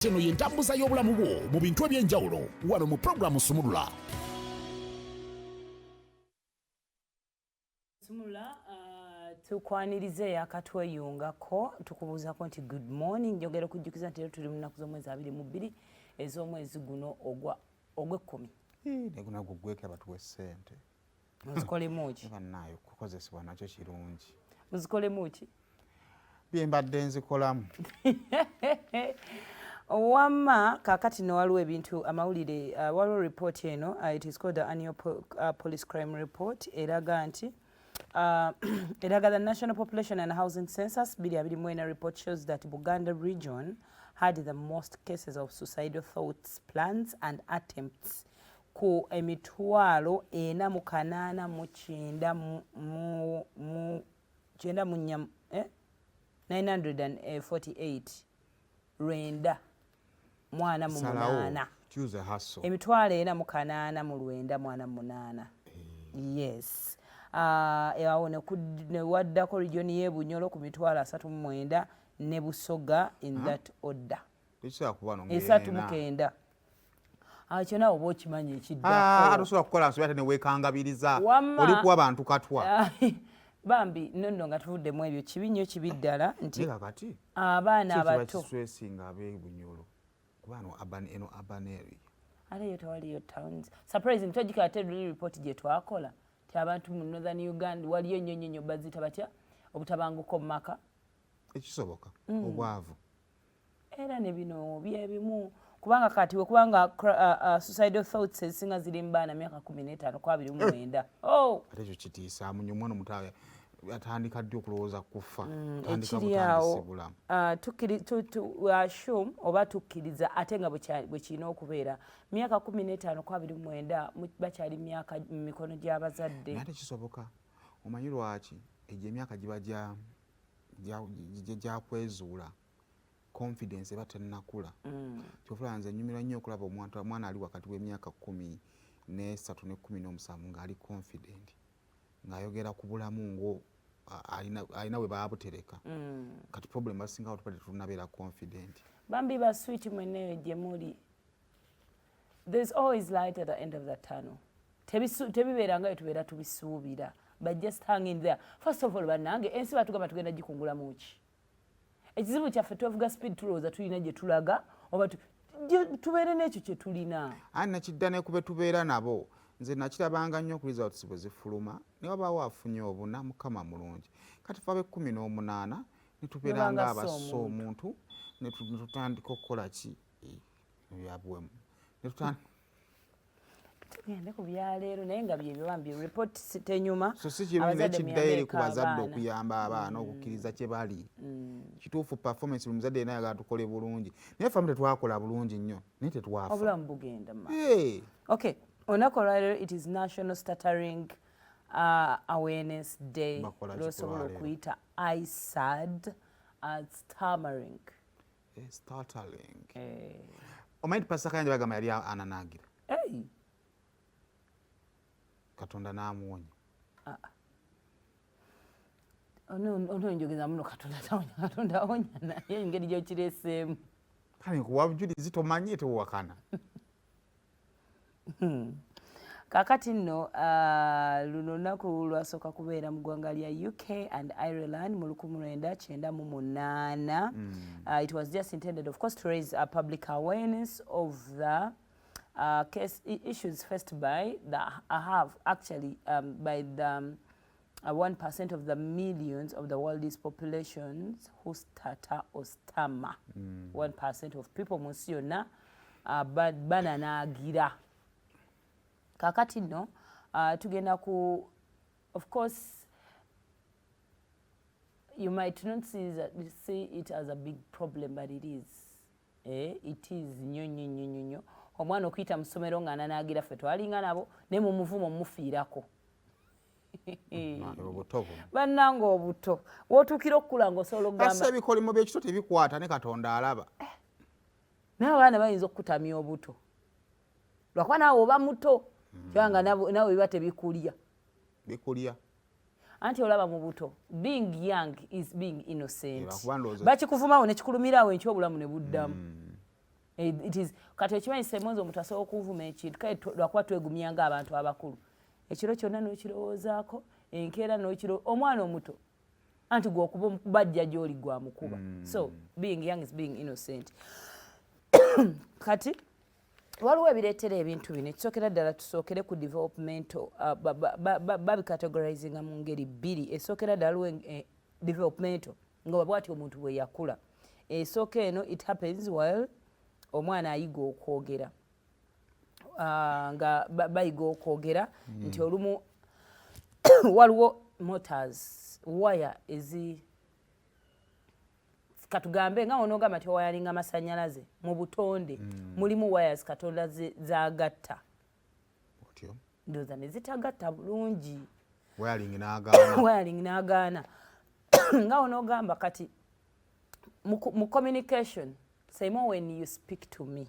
Teno yentambuza y'obulamu bwo mu bintu ebyenjawulo wano mu programu Sumulula. Sumulula tukwanirize yakatweyungako tukubuuzako nti good morning njogera okujjukiza nti tuli mu nnaku z'omwezi 22 ez'omwezi guno ogw'ekkumi. Neguna gugweke abatuwe ssente. Muzikolemu ki? Bannayo kukozesebwa nakyo kirungi. Muzikolemu ki? Bye mbadde nzikolamu. Wamma kakati no waliwo ebintu amawulire waliwo report eno it is called the annual police crime report eraga nti eraga the National Population and Housing Census 2024 report shows that Buganda region had the most cases of suicidal thoughts, plans and attempts ku emitwalo 948 rwenda mwana mu munana emitwalo 489 mwana mu munana. Yes. Awo ne waddako region y'e Bunyoro ku mitwalo 39 ne Busoga in that order. Esatu mukenda. Kyona oba okimanyi ekiddako. Atosobola kukola nsobi ate ne weekangabiriza. Oli kuwa abantu katwa. Bambi nonno nga tuvuddemu ebyo kibi nnyo kibi ddala nti kakati abaana abato kiswesinga ab'e Bunyoro kubano eno urban area. Ate yo tewaliyo towns. Surprising tojika ate report gye twakola ti abantu mu Northern Uganda waliyo ennyonyo bazita batya obutabanguko mu maka. Ekisoboka obwavu. Era ne bino byebimu kubanga kati we kubanga suicidal thoughts ezisinga ziri mu baana myaka 15 kwa 29. Ate ekyo kitiisa munyo omwana omutawe atandika ddi okulowooza kufa ekiriawo assume oba tukkiriza ate nga bwe kirina okubeera myaka 15 kwa 29 bakyali myaka mu mikono gy'abazadde. Ate kisoboka omanyi lwaki egyo emyaka giba gyakwezuula confidence eba tennakula. Kyofula nze nnyumira nnyo okulaba omwana ali wakati w'emyaka 13 ne 17 ng'ali confident ng'ayogera ku bulamu ngo alina we baabutereka. Kati problem basingawo tupate tunabeera confident. Bambi ba sweet mweneyo gye muli. There's always light at the end of the tunnel. Tebibeera nga tubeera tubisuubira. But just hang in there. First of all bannange ensi batugamba tugenda gikungulamu ki? Ekizibu kyaffe tuvuga speed tulowooza tulina gye tulaga oba tubeere n'ekyo kye tulina. Nakidda ne kube tubeera nabo nze nakirabanga nnyo okuliza otisi bwe zifuluma ne wabaawo afunye obuna mukama mulungi. Kati fe ab'e18 ne tubeera nga abassa omuntu ne tutandika okukola ki ebyabuwemu tugende ku byaleero naye nga byebyo bambi report tenyuma. So si kirungi ekiddayo eri ku bazadde okuyamba abaana okukkiriza kye bali. Kituufu performance buli muzadde yenna ayagala tukole bulungi naye ffe tetwakola bulungi nnyo naye tetwafa. Obulamu bugenda ma. Okay. Olunaku olwaleero it is National Stuttering Awareness Day. Lw'osobola okuyita ISAD stammering. Stuttering. Omanyi Pastor Kayanja bagamba yali ananaagira. Katonda n'amuwonya. Ononjogeza muno Katonda awonya naye engeri gy'okireeseemu. Kale nkuwa bujulizi tomanyi tewakana. Kakati nno luno lunaku lwasooka kubeera mu ggwanga lya UK and Ireland mu 1998. It was just intended of course to raise public awareness of the case issues faced by by the 1% of the millions of the world's populations who stutter or stammer. 1% of people munsi yonna bananaagira. Kakati no tugenda ku of course you might not see it as a big problem but it is. It is nnyo. Omwana okuyita mu ssomero ng'ananaagira ffe twalinga nabo ne mu muvumo mufiirako. Bannanga obuto wootuukira okukula ng'osobola okugamba kasa ebikolimo by'ekito tebikwata ne Katonda alaba. Naye abaana bayinza okukutamya obuto lwakuba naawe oba muto kyanga naawe biba tebikulya. Bikulya. Anti olaba mu buto being young is being innocent. Bakikuvumawo ne kikulumirawo enkya obulamu ne buddamu. It is kati ekimanyi semonzi omuntu asobola okuvuma ekintu kale lwakuba twegumyanga abantu abakulu ekiro kyonna n'okirowoozaako enkeera n'okiro omwana omuto anti gwokuba bajja gy'oli gwa mukuba so being young is being innocent kati waliwo ebireetera ebintu bino ekisookera ddala tusookere ku developmental babikategorizinga mu ngeri bbiri esookera ddala waliwo developmental nga bwati omuntu bwe yakula esooka eno it happens while omwana ayiga okwogera nga bayiga okwogera nti olumu waliwo motors waya ezi katugambe nga onogamba nti wayalinga amasannyalaze mu butonde mulimu wires katonda zagatta ndowooza ne zitagatta bulungi wayaling n'agaana nga onogamba kati mu communication say more when you speak to me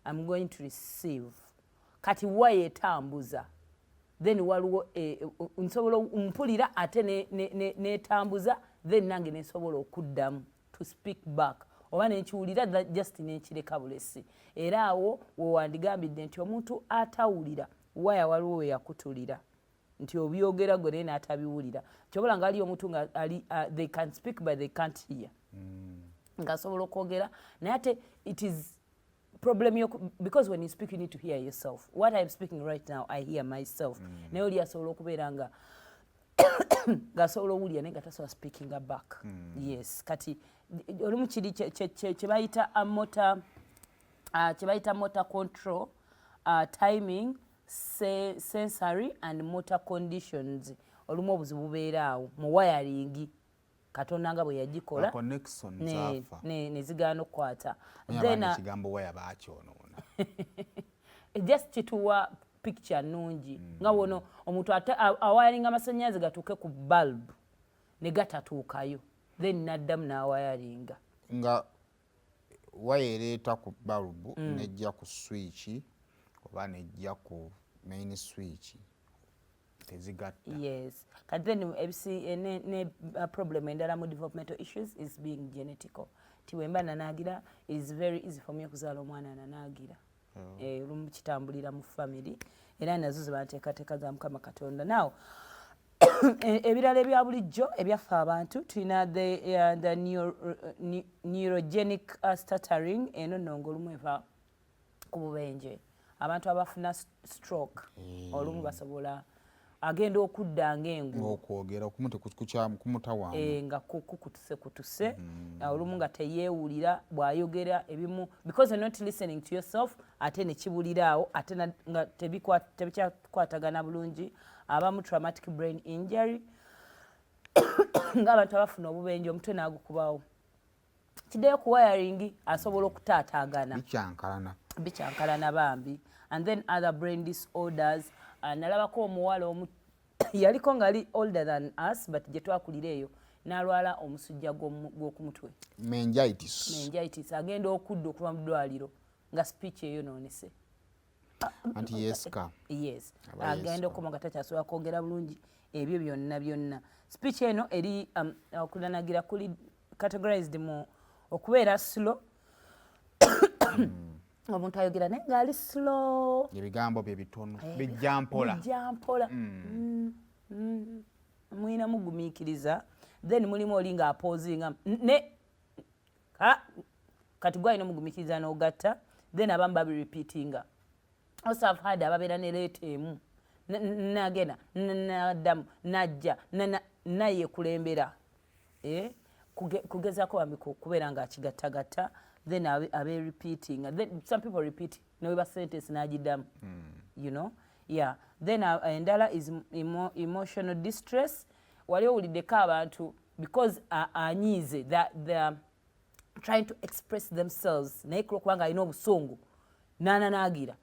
I'm going to receive kati waya etambuza then waliwo nsobola mpulira ate netambuza then nange nesobola okuddamu to speak back oba nekiwulira just nekireka bulesi era awo wewandigambidde nti omuntu atawulira waya waliwo weyakutulira nti obyogera gwe naye n'atabiwulira kyobola nga aliyo omuntu nga they can speak but they can't hear ng'asobola okwogera naye ate it is problem because when you speak you need to hear yourself. What I'm speaking right now I hear myself. Naye oli asobola okubeera nga gasobola owulira naye nga tasobola speaking back. Yes kati olumu kiri kyebayita motor control timing sensory and motor conditions olumu obuzibu bubeera awo mu wiring katonda nga bwe yagikola nezigaana okukwata ekigambo waya bakyonoona just kituwa picture nnungi nga wono omuntu awayalinga amasannyalaze gatuuke ku bulb ne gatatuukayo then naddamu n'awayalinga nga waya ereeta ku bulb nejja ku switch oba nejja ku main switch tezigatta. Yes. Kati then ne problem endala mu developmental issues is being genetical. Tiwemba nanaagira is very easy for me okuzaala omwana nanaagira. Lumu kitambulira mu family era nazo ze bateekateeka za Mukama Katonda. Now ebirala ebya bulijjo ebyaffe abantu tulina the neurogenic stuttering eno nnongo olumu eva ku bubenje. Abantu abafuna stroke olumu basobola agenda okudda ng'engu okwogera kumutawaana nga kukutuse olumu nga teyeewulira bw'ayogera ebimu because you're not listening to yourself ate ne kibuliraawo ate nga tebikyakwatagana bulungi abamu traumatic brain injury ng'abantu abafuna obubenje omutwe n'agukubawo kiddeyo ku wiring asobola okutaataagana bikyankalana bambi and then other brain disorders nalabako omuwala omu yaliko ngaali older than us but gye twakulira eyo n'alwala omusujja gw'okumutwe meningitis agenda okudda okuva mu ddwaliro nga speech eyonoonese anti yeska yes agenda okoma nga takyasobola kwogera bulungi ebyo byonna speech eno eri okunanagira kuli categorized mu okubeera slow omuntu ayogera naye ng'ali slow ebigambo bye bitono bijja mpola mulina mugumiikiriza then mulimu oli ng'apoozinga kati gwalina mugumiikiriza n'ogatta then abamu babirepeatinga also I've had ababeera ne leeta emu nagenda naddamu najja nayekulembera kugezaako bambi kubeera ng'akigattagatta then abe repeating then some people repeat no sentence najiddamu you know yeah then endala is emotional distress wali owuliddeko abantu because anyiize that they're trying to express themselves naye kubanga alina obusungu nananaagira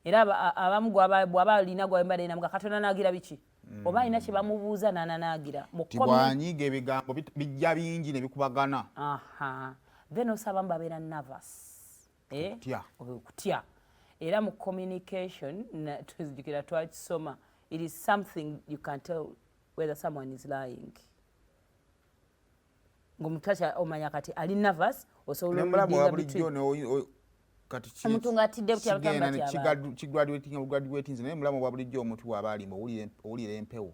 era abamu bw'aba alina gwabembadde namuga Katonda naagira biki oba alina kye bamubuuza nananaagira tibwanyiiga ebigambo bijja bingi ne bikubagana then osaba mbabeera nervous okutya era mu communication tuzijukira twakisoma it is something you can tell whether someone is lying ng'omutasha omanya kati ali nervous osobola nemulamu wa between bulijjo kati omuntu ng'atidde butya batamba tyaba kigraduating naye mulamu wa bulijjo omuntu waba alimba owulira empewo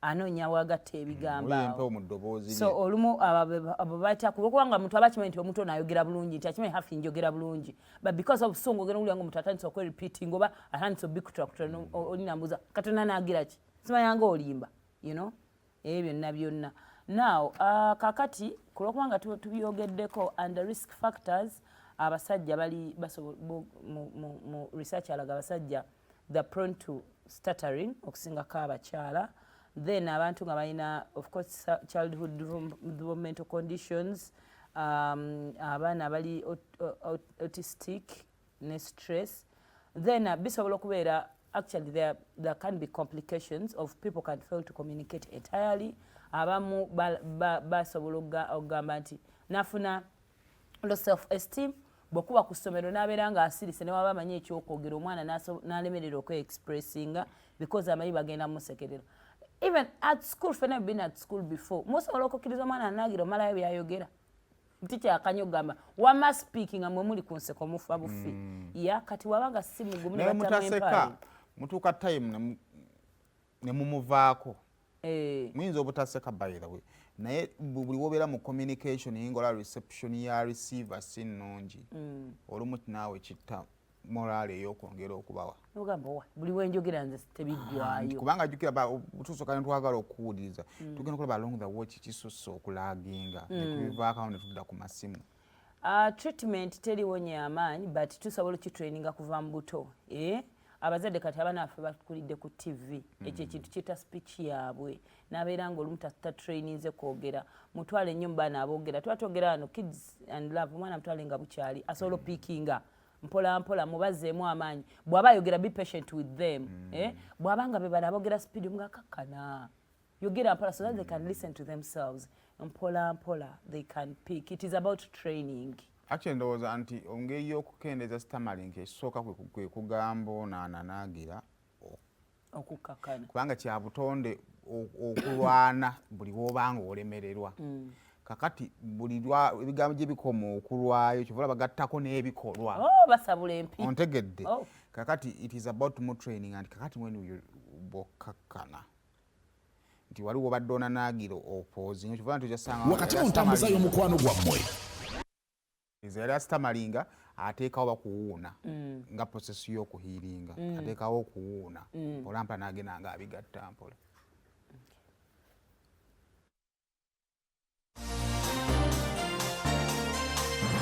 anoonya wagatta ebigambo empewo mu ddoboozi so olumu abo bayita kubanga omuntu aba akimanyi nti omuntu ono ayogera bulungi nti akimanyi hafi njogera bulungi but because of so ng'ogenda owulira ng'omuntu atandise okwerepeating oba atandise obikutrakutra olinambuuza katona naagira ki simanyanga olimba you know ebyo byonna byonna now kakati ku lwokubanga tubyogeddeko under risk factors abasajja bali mu research alaga abasajja the prone to stuttering okusingako abakyala then abantu nga balina of course childhood developmental conditions abaana bali autistic ne stress then bisobola okubeera actually there can be complications of people can fail to communicate entirely abamu basobola okugamba nti nafuna low self esteem bwekuba ku ssomero n'abeera nga asirise ne waba amanyi ekyokwogera omwana n'alemerera okwe-expressinga because amanyi bagenda musekerera even at school fena been at school before musobola okukkiriza omwana anaagira omalayo byayogera tikyakanya okugamba wama speaking nga mwe muli ku nseko mufa bufi ya kati wabanga si mugumu ne mutaseka mutuuka time ne mumuvaako muyinza obutaseka by the way naye buli wobeera mu communication yingola reception ya receiver si nnungi olumu naawe kitta morale ey'okwongera okubawa ogamba wa buli wenjogera nze tebiggwayo kubanga jjukira butuusoka ne twagala okuwuliriza tugenda okulaba along the watch kisusse okulaginga netubivaako ne tudda ku masimu treatment teriwonya amaanyi but tusobola okitraininga kuva mu buto abazadde kati abaana baffe bakulidde ku tv ekyo ekintu kita speech yaabwe n'abeera nga olumu tatraininze kwogera mutwale nnyo mu baana aboogera tuba twogera wano kids and love omwana mutwale nga bukyali asobola opiikinga mpola mpola mubazzeemu amaanyi bw'aba ayogera be patient with them bw'aba nga be bana aboogera speed omugakakkana yogera mpola so that they can listen to themselves mpola mpola they can pick it is about training. Actually ndowooza nti engeri y'okukendeeza stammering esooka kwe kugamba onaanaagira okukakkana kubanga kya butonde okulwana buli w'obanga olemererwa kakati buli ebigambo gye bikoma okulwayo kyova bagattako n'ebikolwa basabula empi ontegedde kakati it is about more training and kakati when bokkakkana nti waliwo obadde onaanaagira opoozinga kyova ntojasanga wakati mu ntambuza y'omukwano gwammwe yali asitamalinga ateekawo bakuwuuna nga prosesi y'okuhiiringa ateekawo okuwuuna mpolampola n'agenda nga abigatta mpola